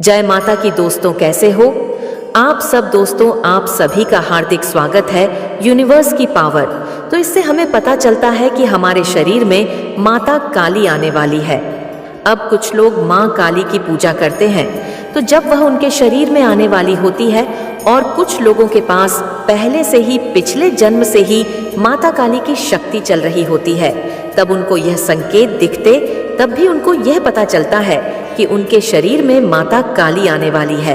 जय माता की दोस्तों, कैसे हो आप सब दोस्तों। आप सभी का हार्दिक स्वागत है यूनिवर्स की पावर। तो इससे हमें पता चलता है कि हमारे शरीर में माता काली आने वाली है। अब कुछ लोग माँ काली की पूजा करते हैं, तो जब वह उनके शरीर में आने वाली होती है और कुछ लोगों के पास पहले से ही पिछले जन्म से ही माता काली की शक्ति चल रही होती है, तब उनको यह संकेत दिखते, तब भी उनको यह पता चलता है कि उनके शरीर में माता काली आने वाली है।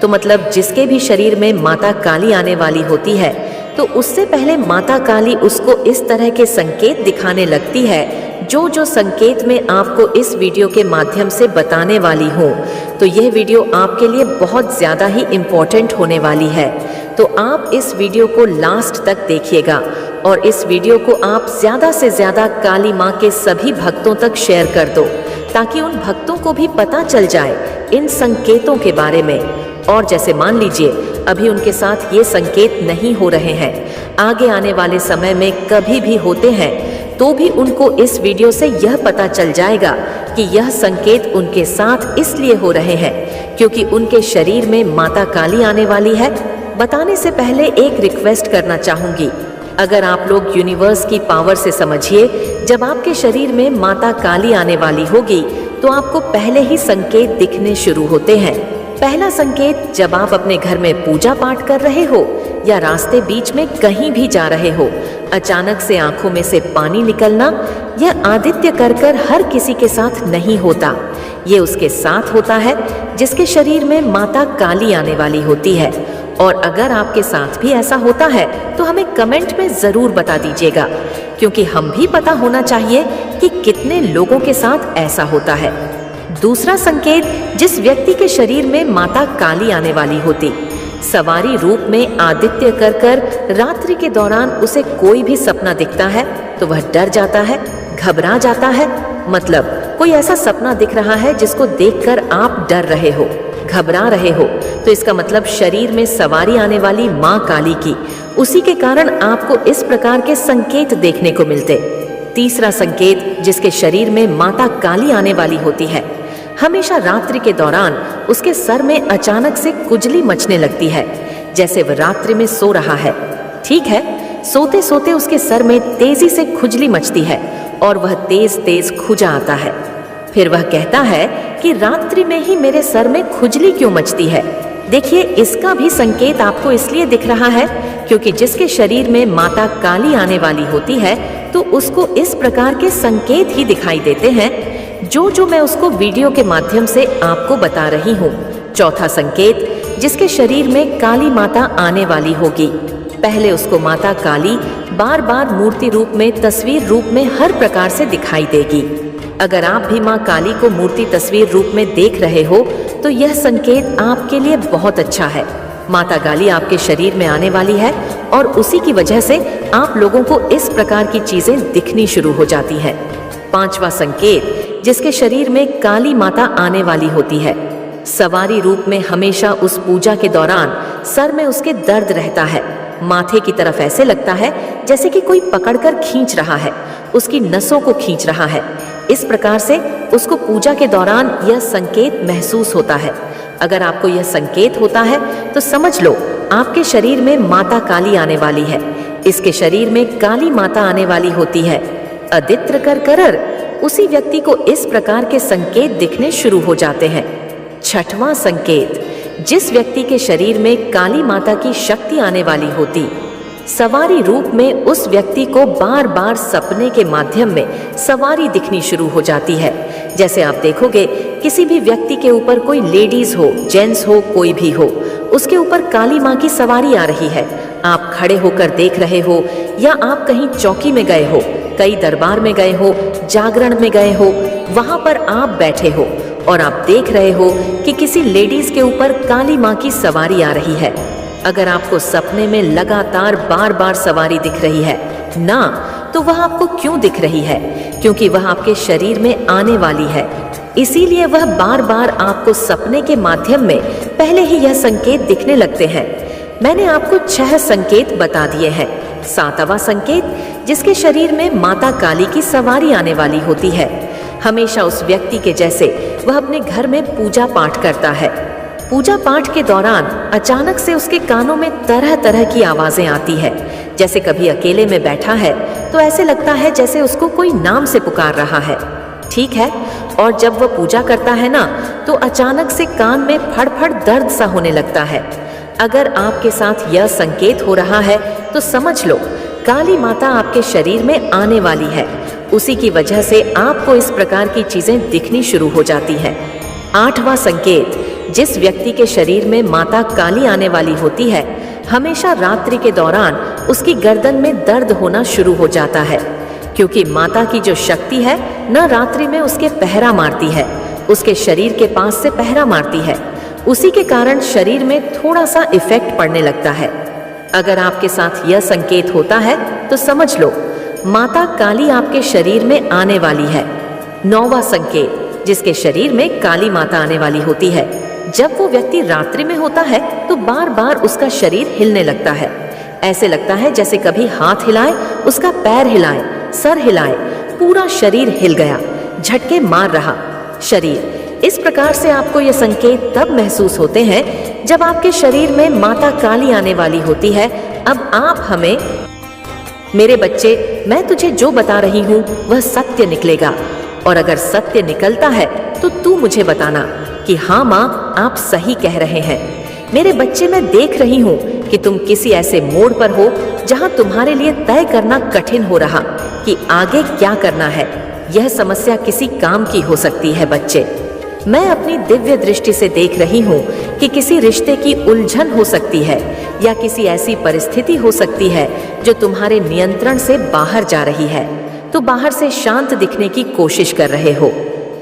तो मतलब जिसके भी शरीर में माता काली आने वाली होती है, तो उससे पहले माता काली उसको इस तरह के संकेत दिखाने लगती है, जो संकेत मैं आपको इस वीडियो के माध्यम से बताने वाली हूँ। तो यह वीडियो आपके लिए बहुत ज़्यादा ही इम्पोर्टेंट होने वाली है, तो आप इस वीडियो को लास्ट तक देखिएगा और इस वीडियो को आप ज़्यादा से ज़्यादा काली माँ के सभी भक्तों तक शेयर कर दो, ताकि उन भक्तों को भी पता चल जाए इन संकेतों के बारे में। और जैसे मान लीजिए अभी उनके साथ ये संकेत नहीं हो रहे हैं, आगे आने वाले समय में कभी भी होते हैं, तो भी उनको इस वीडियो से यह पता चल जाएगा कि यह संकेत उनके साथ इसलिए हो रहे हैं क्योंकि उनके शरीर में माता काली आने वाली है। बताने से पहले एक रिक्वेस्ट करना चाहूँगी, अगर आप लोग यूनिवर्स की पावर से समझिए, जब आपके शरीर में माता काली आने वाली होगी तो आपको पहले ही संकेत दिखने शुरू होते हैं। पहला संकेत, जब आप अपने घर में पूजा पाठ कर रहे हो या रास्ते बीच में कहीं भी जा रहे हो, अचानक से आंखों में से पानी निकलना, यह आदित्य कर हर किसी के साथ नहीं होता। ये उसके साथ होता है जिसके शरीर में माता काली आने वाली होती है। और अगर आपके साथ भी ऐसा होता है तो हमें कमेंट में ज़रूर बता दीजिएगा, क्योंकि हम भी पता होना चाहिए कि कितने लोगों के साथ ऐसा होता है। दूसरा संकेत, जिस व्यक्ति के शरीर में माता काली आने वाली होती, सवारी रूप में आदित्य कर रात्रि के दौरान उसे कोई भी सपना दिखता है तो वह डर जाता है, घबरा जाता है। मतलब कोई ऐसा सपना दिख रहा है जिसको देखकर आप डर रहे हो, घबरा रहे हो, तो इसका मतलब शरीर में सवारी आने वाली माँ काली की, उसी के कारण आपको इस प्रकार के संकेत देखने को मिलते। तीसरा संकेत, जिसके शरीर में माता काली आने वाली होती है, हमेशा रात्रि के दौरान उसके सर में अचानक से खुजली मचने लगती है, जैसे वह रात्रि में सो रहा है। ठीक है, सोते सोते उसके सर में तेजी से खुजली मचती है और वह तेज तेज खुजा आता है। फिर वह कहता है कि रात्रि में ही मेरे सर में खुजली क्यों मचती है। देखिए, इसका भी संकेत आपको इसलिए दिख रहा है क्योंकि जिसके शरीर में माता काली आने वाली होती है, तो उसको इस प्रकार के संकेत ही दिखाई देते हैं, जो मैं उसको वीडियो के माध्यम से आपको बता रही हूँ। चौथा संकेत, जिसके शरीर में काली माता आने वाली होगी, पहले उसको माता काली बार बार मूर्ति रूप में, तस्वीर रूप में हर प्रकार से दिखाई देगी। अगर आप भी माँ काली को मूर्ति तस्वीर रूप में देख रहे हो तो यह संकेत आपके लिए बहुत अच्छा है। माता काली आपके शरीर में आने वाली है और उसी की वजह से आप लोगों को इस प्रकार की चीजें दिखनी शुरू हो जाती हैं। पांचवा संकेत, जिसके शरीर में काली माता आने वाली होती है, सवारी रूप में हमेशा उस पूजा के दौरान सर में उसके दर्द रहता है, माथे की तरफ ऐसे लगता है जैसे कि कोई पकड़कर खींच रहा है, उसकी नसों को खींच रहा है। इस प्रकार से उसको पूजा के दौरान यह संकेत महसूस होता है। अगर आपको यह संकेत होता है तो समझ लो आपके शरीर में माता काली आने वाली है। इसके शरीर में काली माता आने वाली होती है, आदित्य कर उसी व्यक्ति को इस प्रकार के संकेत दिखने शुरू हो जाते हैं। छठवां संकेत, जिस व्यक्ति के शरीर में काली माता की शक्ति आने वाली होती, सवारी रूप में उस व्यक्ति को बार बार सपने के माध्यम में सवारी दिखनी शुरू हो जाती है। जैसे आप देखोगे किसी भी व्यक्ति के ऊपर, कोई लेडीज हो, जेंट्स हो, कोई भी हो, उसके ऊपर काली माँ की सवारी आ रही है। आप खड़े होकर देख रहे हो, या आप कहीं चौकी में गए हो, कई दरबार में गए हो, जागरण में गए हो, वहां पर आप बैठे हो और आप देख रहे हो कि किसी लेडीज के ऊपर काली माँ की सवारी आ रही है। अगर आपको सपने में लगातार बार बार सवारी दिख रही है ना, तो वह आपको क्यों दिख रही है? क्योंकि वह आपके शरीर में आने वाली है, इसीलिए वह बार बार आपको सपने के माध्यम में पहले ही यह संकेत दिखने लगते हैं। मैंने आपको 6 संकेत बता दिए हैं। 7वां संकेत, जिसके शरीर में माता काली की सवारी आने वाली होती है, हमेशा उस व्यक्ति के जैसे वह अपने घर में पूजा पाठ करता है, पूजा पाठ के दौरान अचानक से उसके कानों में तरह तरह की आवाजें आती है। जैसे कभी अकेले में बैठा है तो ऐसे लगता है जैसे उसको कोई नाम से पुकार रहा है, ठीक है। और जब वह पूजा करता है ना, तो अचानक से कान में फड़फड़ दर्द सा होने लगता है। अगर आपके साथ यह संकेत हो रहा है तो समझ लो काली माता आपके शरीर में आने वाली है। उसी की वजह से आपको इस प्रकार की चीजें दिखनी शुरू हो जाती है। 8वां संकेत, जिस व्यक्ति के शरीर में माता काली आने वाली होती है, हमेशा रात्रि के दौरान उसकी गर्दन में दर्द होना शुरू हो जाता है, क्योंकि माता की जो शक्ति है न रात्रि में उसके पहरा मारती है, उसके शरीर के पास से पहरा मारती है। उसी के कारण शरीर में थोड़ा सा इफेक्ट पड़ने लगता है। अगर आपके साथ यह संकेत होता है तो समझ लो माता काली आपके शरीर में आने वाली है। 9वां संकेत, जिसके शरीर में काली माता आने वाली होती है, जब वो व्यक्ति रात्रि में होता है तो बार बार उसका शरीर हिलने लगता है। ऐसे लगता है जैसे कभी हाथ हिलाए, उसका पैर हिलाए, सर हिलाए, पूरा शरीर हिल गया, झटके मार रहा शरीर। इस प्रकार से आपको ये संकेत तब महसूस होते हैं जब आपके शरीर में माता काली आने वाली होती है। अब आप हमें, मेरे बच्चे, मैं तुझे जो बता रही हूँ वह सत्य निकलेगा, और अगर सत्य निकलता है तो तू मुझे बताना कि हाँ माँ, आप सही कह रहे हैं। मेरे बच्चे, मैं देख रही हूँ कि तुम किसी ऐसे मोड़ पर हो जहाँ तुम्हारे लिए तय करना कठिन हो रहा कि आगे क्या करना है। यह समस्या किसी काम की हो सकती है बच्चे। मैं अपनी दिव्य दृष्टि से देख रही हूँ कि किसी रिश्ते की उलझन हो सकती है, या किसी ऐसी परिस्थिति हो सकती है जो तुम्हारे नियंत्रण से बाहर जा रही है। तो बाहर से शांत दिखने की कोशिश कर रहे हो,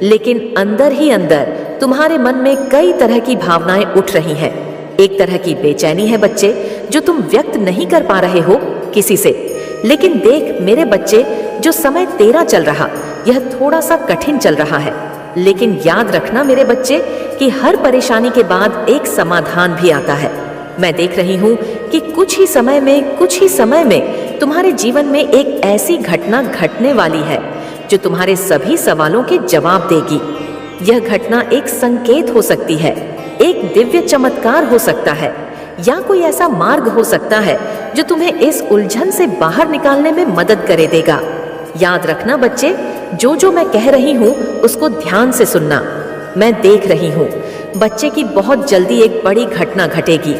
लेकिन अंदर ही अंदर तुम्हारे मन में कई तरह की भावनाएं उठ रही हैं। एक तरह की बेचैनी है बच्चे, जो तुम व्यक्त नहीं कर पा रहे हो किसी से। लेकिन देख मेरे बच्चे, जो समय तेरा चल रहा यह थोड़ा सा कठिन चल रहा है, लेकिन याद रखना मेरे बच्चे कि हर परेशानी के बाद एक समाधान भी आता है। मैं देख रही हूँ कि कुछ ही समय में तुम्हारे जीवन में एक ऐसी घटना घटने वाली है जो तुम्हारे सभी सवालों के जवाब देगी। यह घटना एक संकेत हो सकती है, एक दिव्य चमत्कार हो सकता है, या कोई ऐसा मार्ग हो सकता है जो तुम्हें इस उलझन से बाहर निकालने में मदद करे देगा। याद रखना बच्चे, जो मैं कह रही हूँ उसको ध्यान से सुनना। मैं देख रही हूँ बच्चे की बहुत जल्दी एक बड़ी घटना घटेगी।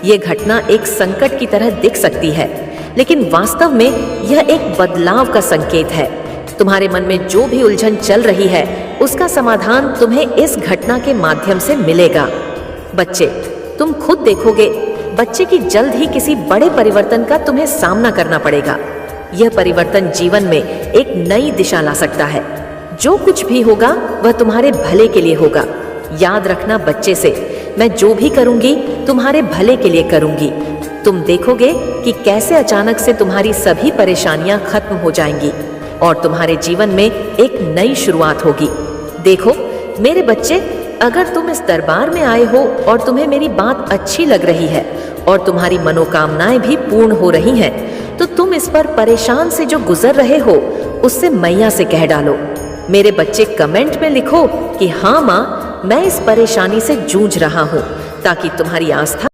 ये घटना एक संकट की तरह दिख सकती है, लेकिन वास्तव में यह एक बदलाव का संकेत है। तुम्हारे मन में जो भी उलझन चल रही है उसका समाधान तुम्हें इस घटना के माध्यम से मिलेगा। बच्चे, तुम खुद देखोगे बच्चे की जल्द ही किसी बड़े परिवर्तन का तुम्हें सामना करना पड़ेगा। यह परिवर्तन जीवन में एक नई दिशा ला सकता है। जो कुछ भी होगा वह तुम्हारे भले के लिए होगा। याद रखना बच्चे से, मैं जो भी करूंगी तुम्हारे भले के लिए करूंगी। तुम देखोगे कि कैसे अचानक से तुम्हारी सभी परेशानियां खत्म हो जाएंगी और तुम्हारे जीवन में एक नई शुरुआत होगी। देखो मेरे बच्चे, अगर तुम इस दरबार में आए हो और तुम्हें मेरी बात अच्छी लग रही है और तुम्हारी मनोकामनाएं भी पूर्ण हो रही हैं, तो तुम इस पर परेशान से जो गुजर रहे हो उससे मैया से कह डालो। मेरे बच्चे, कमेंट में लिखो कि हाँ माँ, मैं इस परेशानी से जूझ रहा हूँ, ताकि तुम्हारी आस्था